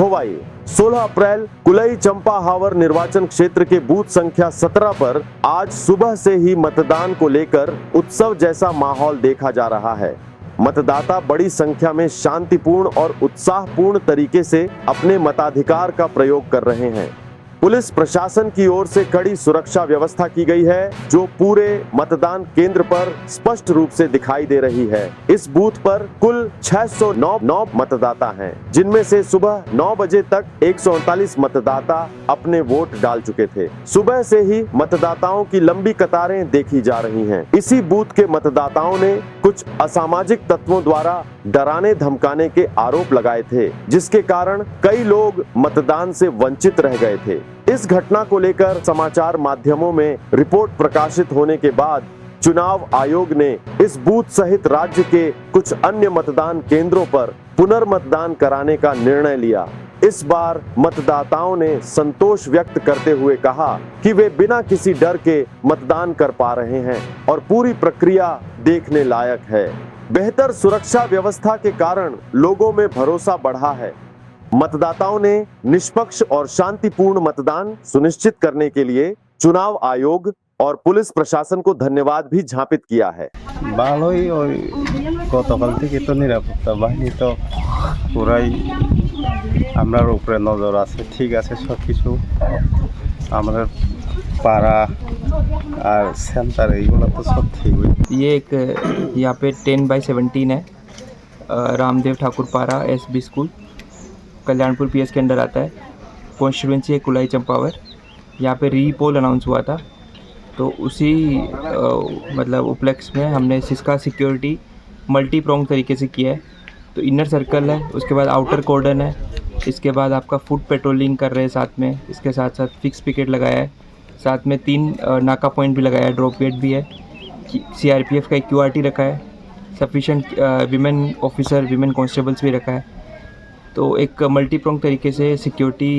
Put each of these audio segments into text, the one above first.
खोवाई। 16 अप्रैल कुलई चंपाहावर निर्वाचन क्षेत्र के बूथ संख्या 17 पर आज सुबह से ही मतदान को लेकर उत्सव जैसा माहौल देखा जा रहा है। मतदाता बड़ी संख्या में शांतिपूर्ण और उत्साहपूर्ण तरीके से अपने मताधिकार का प्रयोग कर रहे हैं। पुलिस प्रशासन की ओर से कड़ी सुरक्षा व्यवस्था की गई है, जो पूरे मतदान केंद्र पर स्पष्ट रूप से दिखाई दे रही है। इस बूथ पर कुल 609 मतदाता हैं, जिनमें से सुबह 9 बजे तक 139 मतदाता अपने वोट डाल चुके थे। सुबह से ही मतदाताओं की लंबी कतारें देखी जा रही हैं। इसी बूथ के मतदाताओं ने कुछ असामाजिक तत्वों द्वारा डराने धमकाने के आरोप लगाए थे, जिसके कारण कई लोग मतदान से वंचित रह गए थे। इस घटना को लेकर समाचार माध्यमों में रिपोर्ट प्रकाशित होने के बाद चुनाव आयोग ने इस बूथ सहित राज्य के कुछ अन्य मतदान केंद्रों पर पुनर्मतदान कराने का निर्णय लिया। इस बार मतदाताओं ने संतोष व्यक्त करते हुए कहा कि वे बिना किसी डर के मतदान कर पा रहे हैं और पूरी प्रक्रिया देखने लायक है। बेहतर सुरक्षा व्यवस्था के कारण लोगों में भरोसा बढ़ा है। मतदाताओं ने निष्पक्ष और शांतिपूर्ण मतदान सुनिश्चित करने के लिए चुनाव आयोग और पुलिस प्रशासन को धन्यवाद भी झापित किया है। ভালোই ওই গতকাল থেকে তো নিরাপত্তা বাহিনী তো পুরাই আমরার উপরে নজর আছে, ঠিক আছে সব কিছু আমাদের পাড়া আর সেন্টার এইগুলো তো সব ঠিক हुई। ये एक यहाँ पे 10/17 है, रामदेव ठाकुर पारा SB स्कूल कल्याणपुर PS के अंडर आता है। कॉन्स्टिट्यूंसी है कुलाई चंपावर। यहाँ पे री पोल अनाउंस हुआ था, तो उसी मतलब उपलक्ष्य में हमने इसका सिक्योरिटी मल्टी प्रोंग तरीके से किया है। तो इनर सर्कल है, उसके बाद आउटर कॉर्डन है, इसके बाद आपका फुट पेट्रोलिंग कर रहे हैं साथ में, इसके साथ साथ फिक्स पिकेट लगाया है, साथ में 3 नाका पॉइंट भी लगाया है, ड्रॉप गेट भी है, CRPF का एक QRT रखा है, sufficient women officer women constables भी रखा है। तो एक मल्टी प्रोंग तरीके से सिक्योरिटी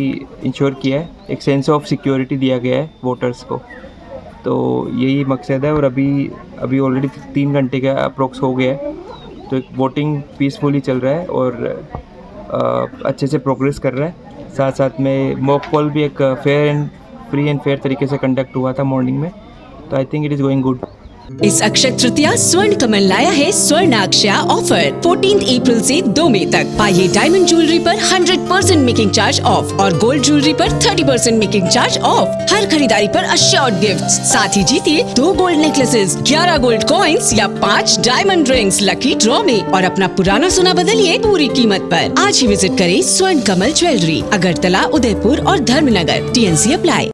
इंश्योर किया है, एक सेंस ऑफ सिक्योरिटी दिया गया है वोटर्स को। तो यही मकसद है। और अभी ऑलरेडी 3 घंटे का अप्रोक्स हो गया है, तो एक वोटिंग पीसफुली चल रहा है और अच्छे से प्रोग्रेस कर रहा है। साथ साथ में मॉक पोल भी एक फ्री एंड फेयर तरीके से कंडक्ट हुआ था मॉर्निंग में। तो I think it is going good. इस अक्षय तृतीया स्वर्ण कमल लाया है स्वर्णाक्षया ऑफर 14 अप्रैल से 2 मई तक। पाइए डायमंड ज्वेलरी पर 100% मेकिंग चार्ज ऑफ और गोल्ड ज्वेलरी पर 30% मेकिंग चार्ज ऑफ। हर खरीदारी पर अश्योर्ड गिफ्ट्स, साथ ही जीतिए 2 गोल्ड नेकलेसेस, 11 गोल्ड कॉइन्स या 5 डायमंड रिंग्स लकी ड्रॉ में और अपना पुराना सोना बदलिए पूरी कीमत पर। आज ही विजिट करें स्वर्ण कमल ज्वेलरी, अगरतला, उदयपुर और धर्मनगर। TNC apply.